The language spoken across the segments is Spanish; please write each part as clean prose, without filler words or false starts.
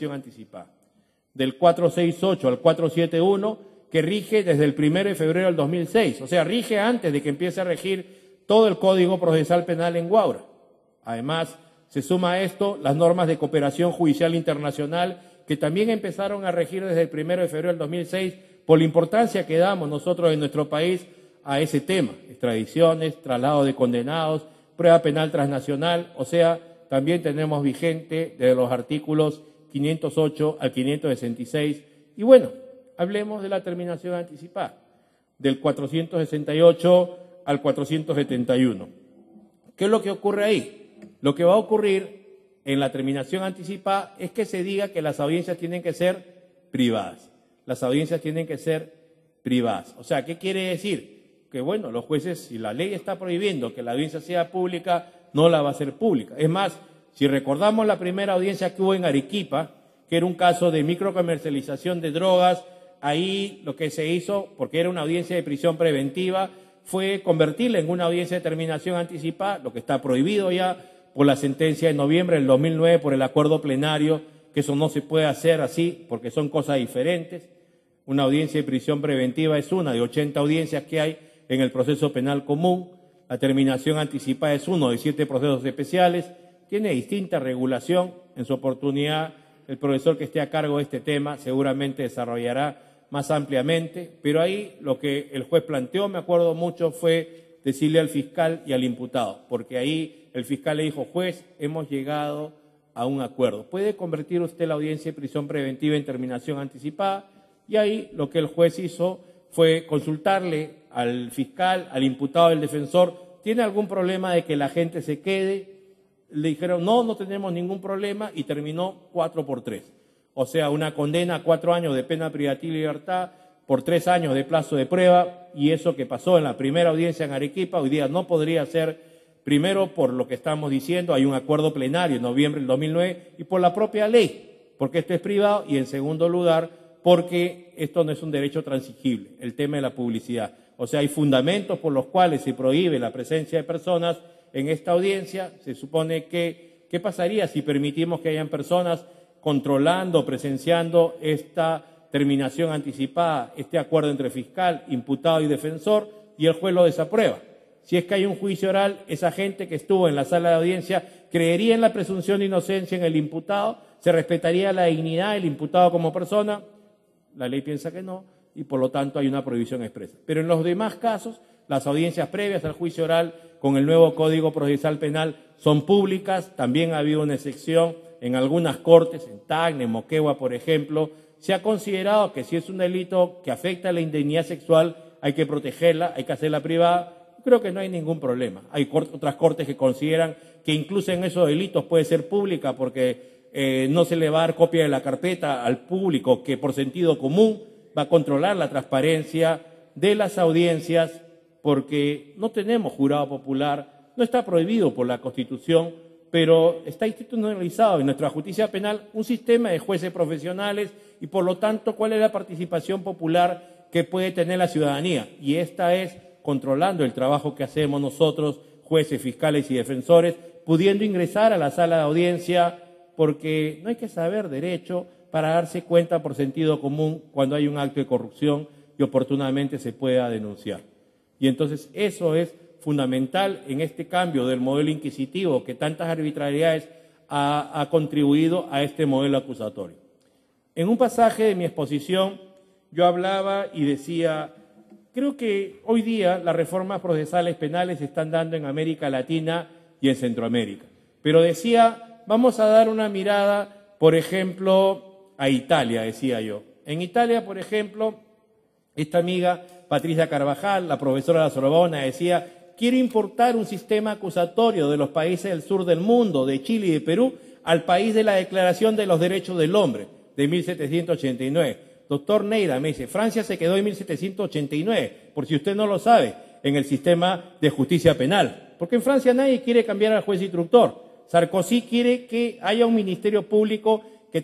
terminación anticipada, del 468 al 471, que rige desde el 1 de febrero del 2006, o sea, rige antes de que empiece a regir todo el Código Procesal Penal en Huaura. Además, se suma a esto las normas de cooperación judicial internacional, que también empezaron a regir desde el 1 de febrero del 2006, por la importancia que damos nosotros en nuestro país a ese tema: extradiciones, traslado de condenados, prueba penal transnacional. O sea, también tenemos vigente desde los artículos 508 al 566. Y bueno, hablemos de la terminación anticipada, del 468 al 471. ¿Qué es lo que ocurre ahí? Lo que va a ocurrir en la terminación anticipada es que se diga que las audiencias tienen que ser privadas. Las audiencias tienen que ser privadas. O sea, ¿qué quiere decir? Que bueno, los jueces, si la ley está prohibiendo que la audiencia sea pública, no la va a hacer pública. Es más, si recordamos la primera audiencia que hubo en Arequipa, que era un caso de microcomercialización de drogas, ahí lo que se hizo, porque era una audiencia de prisión preventiva, fue convertirla en una audiencia de terminación anticipada, lo que está prohibido ya por la sentencia de noviembre del 2009, por el acuerdo plenario, que eso no se puede hacer así, porque son cosas diferentes. Una audiencia de prisión preventiva es una de 80 audiencias que hay en el proceso penal común. La terminación anticipada es uno de 7 procesos especiales. Tiene distinta regulación. En su oportunidad, el profesor que esté a cargo de este tema seguramente desarrollará más ampliamente, pero ahí lo que el juez planteó, me acuerdo mucho, fue decirle al fiscal y al imputado, porque ahí el fiscal le dijo: juez, hemos llegado a un acuerdo, ¿puede convertir usted la audiencia de prisión preventiva en terminación anticipada? Y ahí lo que el juez hizo fue consultarle al fiscal, al imputado, al defensor: ¿tiene algún problema de que la gente se quede? Le dijeron: no, no tenemos ningún problema, y terminó 4-3. O sea, una condena a 4 años de pena privativa de libertad por 3 años de plazo de prueba, y eso que pasó en la primera audiencia en Arequipa, hoy día no podría ser. Primero, por lo que estamos diciendo, hay un acuerdo plenario en noviembre del 2009, y por la propia ley, porque esto es privado, y en segundo lugar, porque esto no es un derecho transigible, el tema de la publicidad. O sea, hay fundamentos por los cuales se prohíbe la presencia de personas en esta audiencia. Se supone que, ¿qué pasaría si permitimos que hayan personas controlando, presenciando esta terminación anticipada, este acuerdo entre fiscal, imputado y defensor, y el juez lo desaprueba? Si es que hay un juicio oral, esa gente que estuvo en la sala de audiencia creería en la presunción de inocencia en el imputado, se respetaría la dignidad del imputado como persona. La ley piensa que no, y por lo tanto hay una prohibición expresa. Pero en los demás casos, las audiencias previas al juicio oral con el nuevo Código Procesal Penal son públicas. También ha habido una excepción en algunas cortes, en Tacna, en Moquegua, por ejemplo. Se ha considerado que si es un delito que afecta a la indignidad sexual, hay que protegerla, hay que hacerla privada. Creo que no hay ningún problema. Hay otras cortes que consideran que incluso en esos delitos puede ser pública, porque no se le va a dar copia de la carpeta al público, que por sentido común va a controlar la transparencia de las audiencias, porque no tenemos jurado popular, no está prohibido por la Constitución, pero está institucionalizado en nuestra justicia penal un sistema de jueces profesionales, y por lo tanto, ¿cuál es la participación popular que puede tener la ciudadanía? Y esta es controlando el trabajo que hacemos nosotros, jueces, fiscales y defensores, pudiendo ingresar a la sala de audiencia, porque no hay que saber derecho para darse cuenta por sentido común cuando hay un acto de corrupción y oportunamente se pueda denunciar. Y entonces eso es fundamental en este cambio del modelo inquisitivo que tantas arbitrariedades ha contribuido a este modelo acusatorio. En un pasaje de mi exposición yo hablaba y decía: creo que hoy día las reformas procesales penales se están dando en América Latina y en Centroamérica. Pero decía, vamos a dar una mirada, por ejemplo, a Italia, decía yo. En Italia, por ejemplo, esta amiga Patricia Carvajal, la profesora de la Sorbona, decía: quiero importar un sistema acusatorio de los países del sur del mundo, de Chile y de Perú, al país de la Declaración de los Derechos del Hombre, de 1789. Doctor Neira, me dice, Francia se quedó en 1789, por si usted no lo sabe, en el sistema de justicia penal. Porque en Francia nadie quiere cambiar al juez instructor. Sarkozy quiere que haya un ministerio público que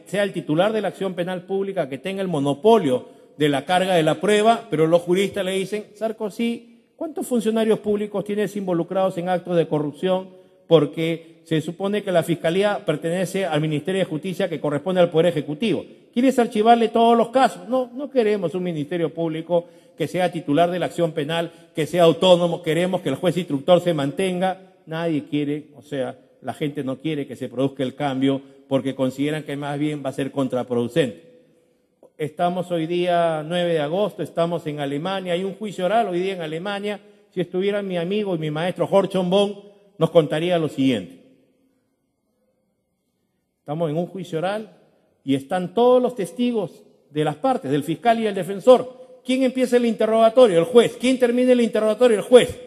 sea el titular de la acción penal pública, que tenga el monopolio de la carga de la prueba, pero los juristas le dicen: Sarkozy, ¿cuántos funcionarios públicos tienes involucrados en actos de corrupción? porque se supone que la Fiscalía pertenece al Ministerio de Justicia, que corresponde al Poder Ejecutivo. ¿Quieres archivarle todos los casos? No, no queremos un Ministerio Público que sea titular de la acción penal, que sea autónomo, queremos que el juez instructor se mantenga. Nadie quiere, o sea, la gente no quiere que se produzca el cambio porque consideran que más bien va a ser contraproducente. Estamos hoy día 9 de agosto, estamos en Alemania, hay un juicio oral hoy día en Alemania. Si estuviera mi amigo y mi maestro Horchon Bon, nos contaría lo siguiente. Estamos en un juicio oral y están todos los testigos de las partes, del fiscal y el defensor. ¿Quién empieza el interrogatorio? El juez. ¿Quién termina el interrogatorio? El juez.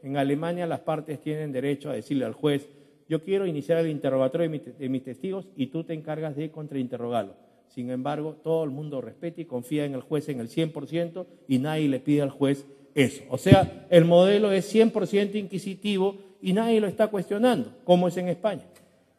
En Alemania las partes tienen derecho a decirle al juez: yo quiero iniciar el interrogatorio de mis testigos y tú te encargas de contrainterrogarlo. Sin embargo, todo el mundo respeta y confía en el juez en el 100% y nadie le pide al juez eso. O sea, el modelo es 100% inquisitivo y nadie lo está cuestionando, como es en España.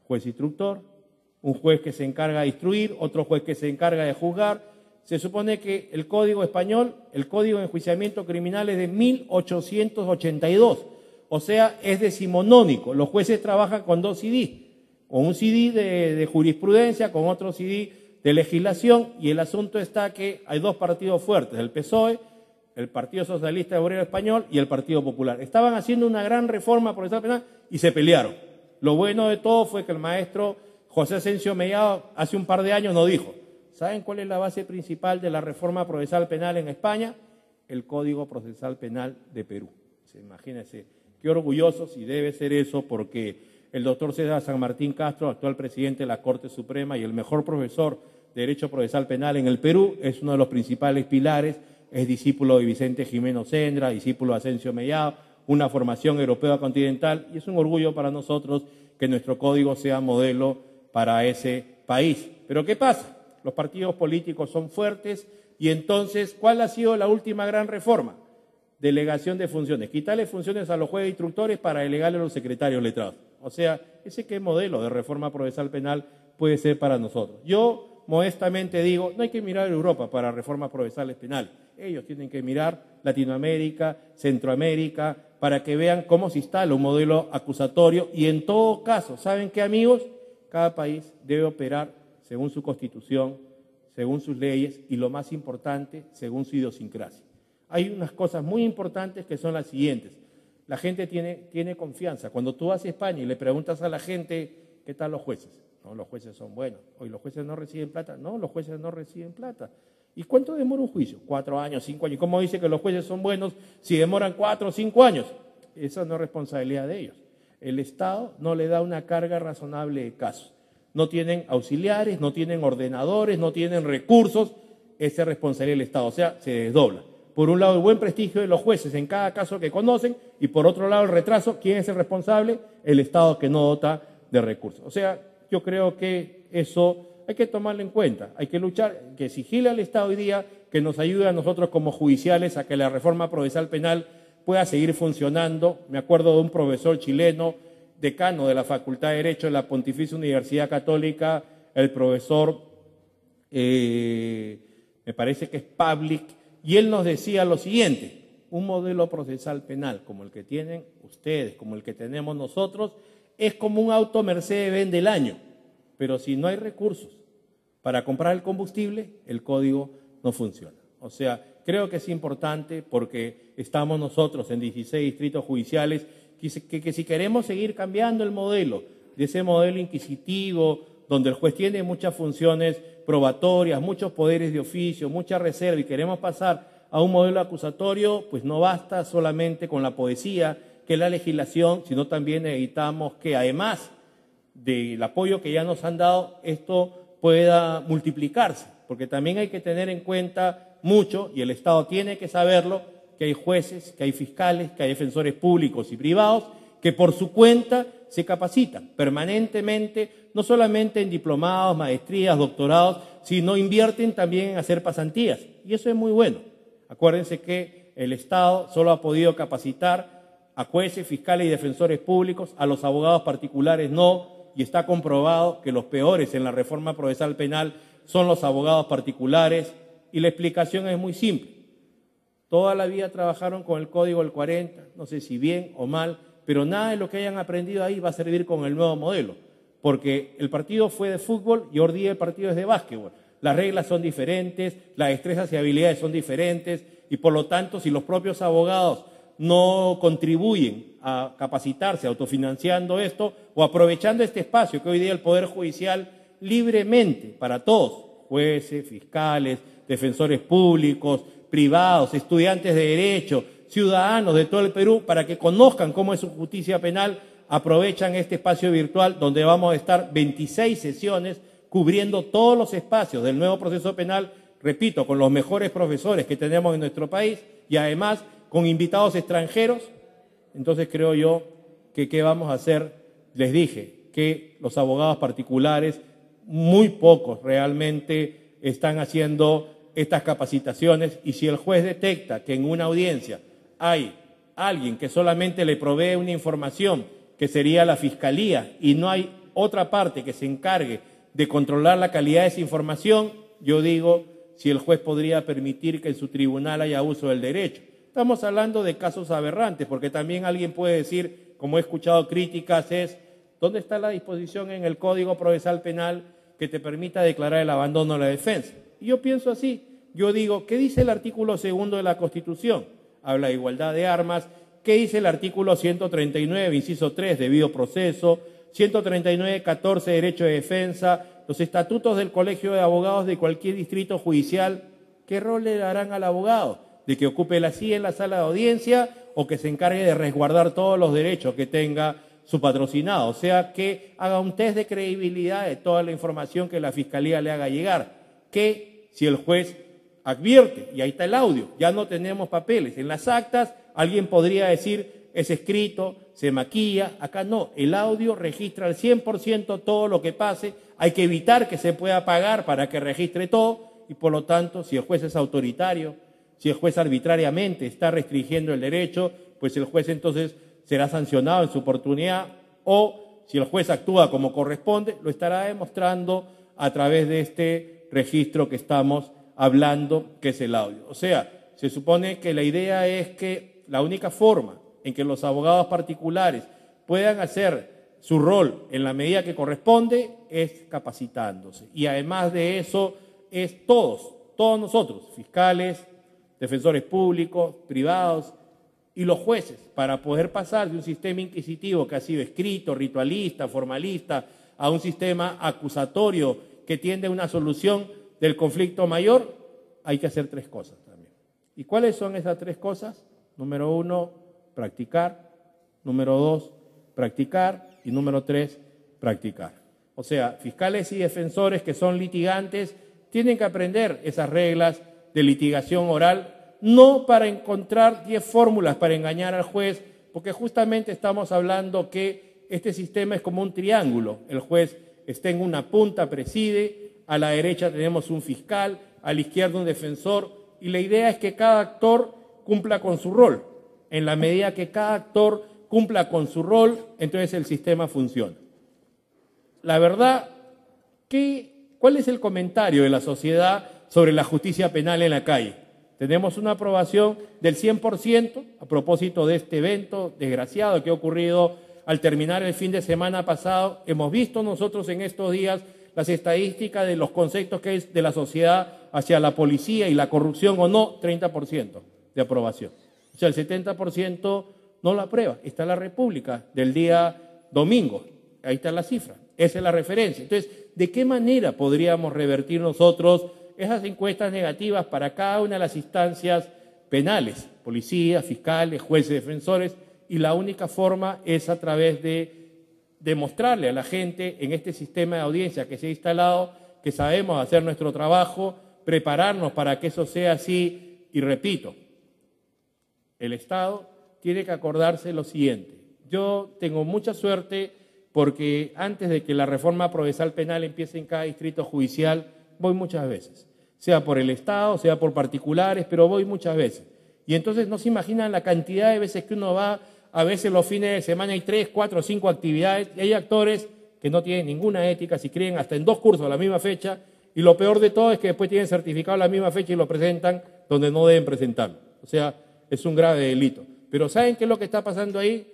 Juez instructor, un juez que se encarga de instruir, otro juez que se encarga de juzgar. Se supone que el Código Español, el Código de Enjuiciamiento Criminal es de 1882, o sea, es decimonónico. Los jueces trabajan con 2 CD, con un CD de jurisprudencia, con otro CD de legislación, y el asunto está que hay 2 partidos fuertes, el PSOE, el Partido Socialista Obrero Español y el Partido Popular. Estaban haciendo una gran reforma procesal penal y se pelearon. Lo bueno de todo fue que el maestro José Asensio Mellado hace un par de años nos dijo: ¿saben cuál es la base principal de la reforma procesal penal en España? El Código Procesal Penal de Perú. Imagínense, qué orgullosos, y debe ser eso, porque el doctor César San Martín Castro, actual presidente de la Corte Suprema y el mejor profesor de Derecho Procesal Penal en el Perú, es uno de los principales pilares, es discípulo de Vicente Jimeno Sendra, discípulo de Asensio Mellado, una formación europea continental, y es un orgullo para nosotros que nuestro código sea modelo para ese país. Pero ¿qué pasa? Los partidos políticos son fuertes y entonces, ¿cuál ha sido la última gran reforma? Delegación de funciones. Quitarle funciones a los jueces instructores para delegarle a los secretarios letrados. O sea, ¿ese qué modelo de reforma procesal penal puede ser para nosotros? Yo modestamente digo, no hay que mirar a Europa para reformas procesales penales. Ellos tienen que mirar Latinoamérica, Centroamérica, para que vean cómo se instala un modelo acusatorio. Y en todo caso, ¿saben qué, amigos? Cada país debe operar según su constitución, según sus leyes y, lo más importante, según su idiosincrasia. Hay unas cosas muy importantes que son las siguientes. La gente tiene confianza. Cuando tú vas a España y le preguntas a la gente, ¿qué tal los jueces? No, los jueces son buenos. Hoy los jueces no reciben plata. No, los jueces no reciben plata. ¿Y cuánto demora un juicio? 4 años, 5 años. ¿Cómo dice que los jueces son buenos si demoran 4 o 5 años? Esa no es responsabilidad de ellos. El Estado no le da una carga razonable de casos. No tienen auxiliares, no tienen ordenadores, no tienen recursos. Esa es responsabilidad del Estado. O sea, se desdobla. Por un lado, el buen prestigio de los jueces en cada caso que conocen, y por otro lado, el retraso. ¿Quién es el responsable? El Estado, que no dota de recursos. O sea, yo creo que eso hay que tomarlo en cuenta. Hay que luchar, que exigirle al Estado hoy día que nos ayude a nosotros como judiciales a que la reforma procesal penal pueda seguir funcionando. Me acuerdo de un profesor chileno, decano de la Facultad de Derecho de la Pontificia Universidad Católica, el profesor, me parece que es Pavlik, y él nos decía lo siguiente: un modelo procesal penal como el que tienen ustedes, como el que tenemos nosotros, es como un auto Mercedes-Benz del año, pero si no hay recursos para comprar el combustible, el código no funciona. O sea, creo que es importante, porque estamos nosotros en 16 distritos judiciales, que si queremos seguir cambiando el modelo, de ese modelo inquisitivo, donde el juez tiene muchas funciones probatorias, muchos poderes de oficio, mucha reserva, y queremos pasar a un modelo acusatorio, pues no basta solamente con la poesía, que es la legislación, sino también necesitamos que, además del apoyo que ya nos han dado, esto pueda multiplicarse, porque también hay que tener en cuenta mucho, y el Estado tiene que saberlo, que hay jueces, que hay fiscales, que hay defensores públicos y privados, que por su cuenta se capacitan permanentemente, no solamente en diplomados, maestrías, doctorados, sino invierten también en hacer pasantías, y eso es muy bueno. Acuérdense que el Estado solo ha podido capacitar a jueces, fiscales y defensores públicos, a los abogados particulares no, y está comprobado que los peores en la reforma procesal penal son los abogados particulares, y la explicación es muy simple. Toda la vida trabajaron con el Código del 40, no sé si bien o mal, pero nada de lo que hayan aprendido ahí va a servir con el nuevo modelo, porque el partido fue de fútbol y hoy día el partido es de básquetbol. Las reglas son diferentes, las destrezas y habilidades son diferentes, y por lo tanto, si los propios abogados no contribuyen a capacitarse autofinanciando esto o aprovechando este espacio que hoy día el Poder Judicial libremente para todos, jueces, fiscales, defensores públicos, privados, estudiantes de derecho, ciudadanos de todo el Perú, para que conozcan cómo es su justicia penal, aprovechan este espacio virtual donde vamos a estar 26 sesiones cubriendo todos los espacios del nuevo proceso penal, repito, con los mejores profesores que tenemos en nuestro país y además con invitados extranjeros. Entonces creo yo que ¿qué vamos a hacer? Les dije que los abogados particulares, muy pocos realmente están haciendo estas capacitaciones, y si el juez detecta que en una audiencia hay alguien que solamente le provee una información, que sería la Fiscalía, y no hay otra parte que se encargue de controlar la calidad de esa información, yo digo, si el juez podría permitir que en su tribunal haya uso del derecho. Estamos hablando de casos aberrantes, porque también alguien puede decir, como he escuchado críticas, es ¿dónde está la disposición en el Código Procesal Penal que te permita declarar el abandono de la defensa? Y yo pienso así, yo digo, ¿qué dice el artículo 2 de la Constitución? Habla de igualdad de armas. ¿Qué dice el artículo 139, inciso 3, debido proceso? 139, 14, derecho de defensa. Los estatutos del Colegio de Abogados de cualquier distrito judicial, ¿qué rol le darán al abogado? ¿De que ocupe la silla en la sala de audiencia o que se encargue de resguardar todos los derechos que tenga su patrocinado? O sea, que haga un test de credibilidad de toda la información que la Fiscalía le haga llegar. Que si el juez advierte, y ahí está el audio, ya no tenemos papeles, en las actas alguien podría decir es escrito, se maquilla, acá no, el audio registra al 100% todo lo que pase, hay que evitar que se pueda pagar para que registre todo, y por lo tanto, si el juez es autoritario, si el juez arbitrariamente está restringiendo el derecho, pues el juez entonces será sancionado en su oportunidad, o si el juez actúa como corresponde, lo estará demostrando a través de este registro que estamos hablando, que es el audio. O sea, se supone que la idea es que la única forma en que los abogados particulares puedan hacer su rol en la medida que corresponde es capacitándose. Y además de eso, es todos nosotros, fiscales, defensores públicos, privados y los jueces, para poder pasar de un sistema inquisitivo que ha sido escrito, ritualista, formalista, a un sistema acusatorio que tiende a una solución del conflicto mayor, hay que hacer 3 cosas también. ¿Y cuáles son esas 3 cosas? Número 1, practicar. Número 2, practicar. Y número 3, practicar. O sea, fiscales y defensores que son litigantes tienen que aprender esas reglas de litigación oral, no para encontrar 10 fórmulas para engañar al juez, porque justamente estamos hablando que este sistema es como un triángulo. El juez está en una punta, preside, a la derecha tenemos un fiscal, a la izquierda un defensor, y la idea es que cada actor cumpla con su rol. En la medida que cada actor cumpla con su rol, entonces el sistema funciona. La verdad, ¿cuál es el comentario de la sociedad sobre la justicia penal en la calle? Tenemos una aprobación del 100% a propósito de este evento desgraciado que ha ocurrido al terminar el fin de semana pasado. Hemos visto nosotros en estos días las estadísticas de los conceptos que es de la sociedad hacia la policía y la corrupción o no, 30% de aprobación. O sea, el 70% no lo aprueba. Está la República del día domingo. Ahí está la cifra. Esa es la referencia. Entonces, ¿de qué manera podríamos revertir nosotros esas encuestas negativas para cada una de las instancias penales? Policía, fiscales, jueces, defensores. Y la única forma es a través de demostrarle a la gente en este sistema de audiencia que se ha instalado que sabemos hacer nuestro trabajo, prepararnos para que eso sea así. Y repito, el Estado tiene que acordarse lo siguiente. Yo tengo mucha suerte porque antes de que la reforma procesal penal empiece en cada distrito judicial, voy muchas veces, sea por el Estado, sea por particulares, pero voy muchas veces. Y entonces no se imaginan la cantidad de veces que uno va. A veces los fines de semana hay 3, 4, 5 actividades y hay actores que no tienen ninguna ética, si creen hasta en 2 cursos a la misma fecha, y lo peor de todo es que después tienen certificado a la misma fecha y lo presentan donde no deben presentarlo. O sea, es un grave delito. Pero ¿saben qué es lo que está pasando ahí?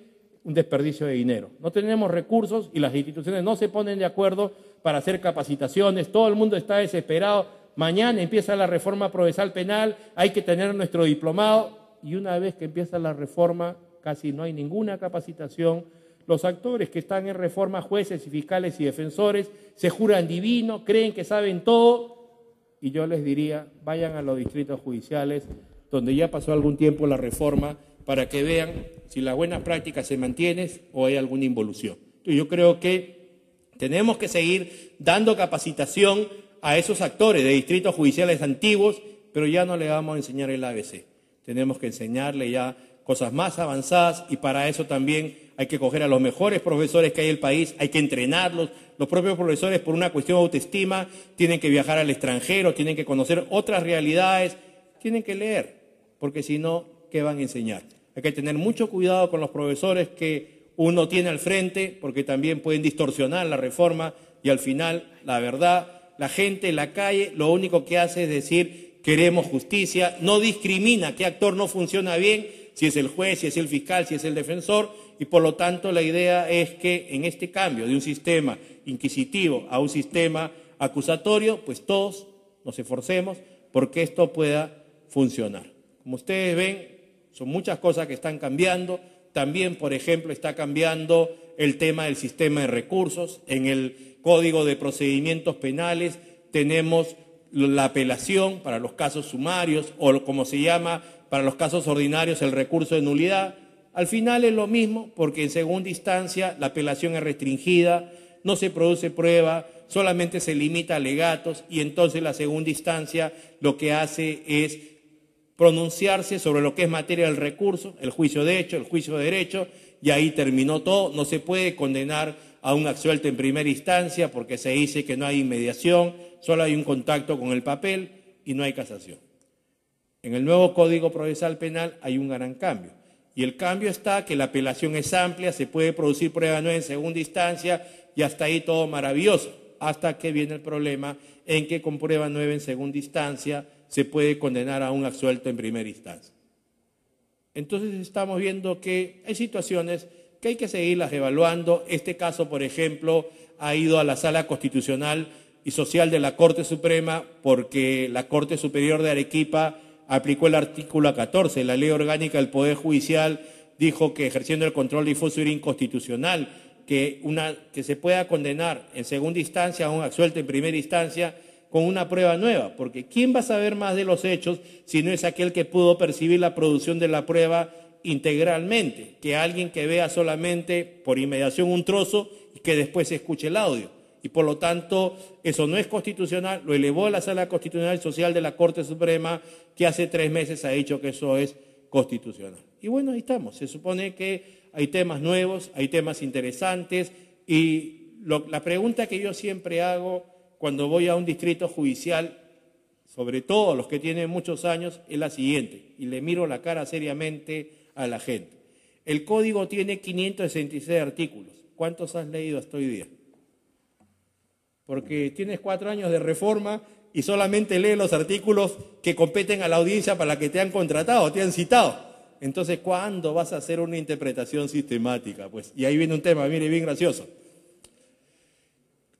un desperdicio de dinero. No tenemos recursos y las instituciones no se ponen de acuerdo para hacer capacitaciones, todo el mundo está desesperado, mañana empieza la reforma procesal penal, hay que tener nuestro diplomado, y una vez que empieza la reforma casi no hay ninguna capacitación. Los actores que están en reforma, jueces y fiscales y defensores, se juran divino, creen que saben todo, y yo les diría, vayan a los distritos judiciales, donde ya pasó algún tiempo la reforma, para que vean si las buenas prácticas se mantienen o hay alguna involución. Yo creo que tenemos que seguir dando capacitación a esos actores de distritos judiciales antiguos, pero ya no le vamos a enseñar el ABC. Tenemos que enseñarle ya cosas más avanzadas y para eso también hay que coger a los mejores profesores que hay en el país, hay que entrenarlos. Los propios profesores, por una cuestión de autoestima, tienen que viajar al extranjero, tienen que conocer otras realidades, tienen que leer, porque si no, ¿qué van a enseñar? Hay que tener mucho cuidado con los profesores que uno tiene al frente, porque también pueden distorsionar la reforma y al final, la verdad, la gente en la calle lo único que hace es decir queremos justicia, no discrimina qué actor no funciona bien, si es el juez, si es el fiscal, si es el defensor, y por lo tanto la idea es que en este cambio de un sistema inquisitivo a un sistema acusatorio, pues todos nos esforcemos porque esto pueda funcionar. Como ustedes ven, son muchas cosas que están cambiando. También, por ejemplo, está cambiando el tema del sistema de recursos. En el Código de Procedimientos Penales tenemos la apelación para los casos sumarios o, como se llama, para los casos ordinarios, el recurso de nulidad. Al final es lo mismo, porque en segunda instancia la apelación es restringida, no se produce prueba, solamente se limita a alegatos y entonces la segunda instancia lo que hace es pronunciarse sobre lo que es materia del recurso, el juicio de hecho, el juicio de derecho, y ahí terminó todo. No se puede condenar a un absuelto en primera instancia porque se dice que no hay inmediación, solo hay un contacto con el papel y no hay casación. En el nuevo Código Procesal Penal hay un gran cambio, y el cambio está que la apelación es amplia, se puede producir prueba nueva en segunda instancia y hasta ahí todo maravilloso, hasta que viene el problema en que con prueba nueva en segunda instancia se puede condenar a un absuelto en primera instancia. Entonces estamos viendo que hay situaciones que hay que seguirlas evaluando. Este caso, por ejemplo, ha ido a la Sala Constitucional y Social de la Corte Suprema porque la Corte Superior de Arequipa aplicó el artículo 14 de la Ley Orgánica del Poder Judicial, dijo que ejerciendo el control difuso era inconstitucional, que se pueda condenar en segunda instancia a un absuelto en primera instancia con una prueba nueva, porque ¿quién va a saber más de los hechos si no es aquel que pudo percibir la producción de la prueba integralmente, que alguien que vea solamente por inmediación un trozo y que después escuche el audio? Y por lo tanto, eso no es constitucional, lo elevó a la Sala Constitucional y Social de la Corte Suprema, que hace 3 meses ha dicho que eso es constitucional. Y bueno, ahí estamos, se supone que hay temas nuevos, hay temas interesantes, y la pregunta que yo siempre hago cuando voy a un distrito judicial, sobre todo los que tienen muchos años, es la siguiente, y le miro la cara seriamente a la gente. El código tiene 566 artículos. ¿Cuántos has leído hasta hoy día? Porque tienes 4 años de reforma y solamente lees los artículos que competen a la audiencia para la que te han contratado, te han citado. Entonces, ¿cuándo vas a hacer una interpretación sistemática? Pues, y ahí viene un tema, mire, bien gracioso.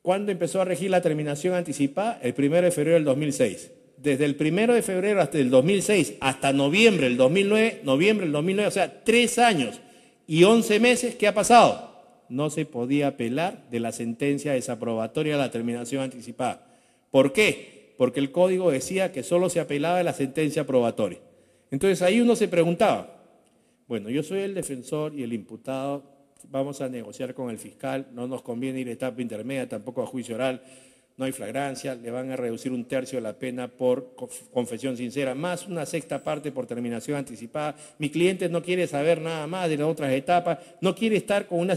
¿Cuándo empezó a regir la terminación anticipada? El 1 de febrero del 2006. Desde el 1 de febrero hasta el 2006, hasta noviembre del 2009, o sea, 3 años y 11 meses, ¿qué ha pasado? No se podía apelar de la sentencia desaprobatoria de la terminación anticipada. ¿Por qué? Porque el código decía que solo se apelaba de la sentencia aprobatoria. Entonces ahí uno se preguntaba, bueno, yo soy el defensor y el imputado, vamos a negociar con el fiscal, no nos conviene ir a etapa intermedia, tampoco a juicio oral, no hay flagrancia, le van a reducir 1/3 de la pena por confesión sincera, más una 1/6 parte por terminación anticipada. Mi cliente no quiere saber nada más de las otras etapas, no quiere estar con una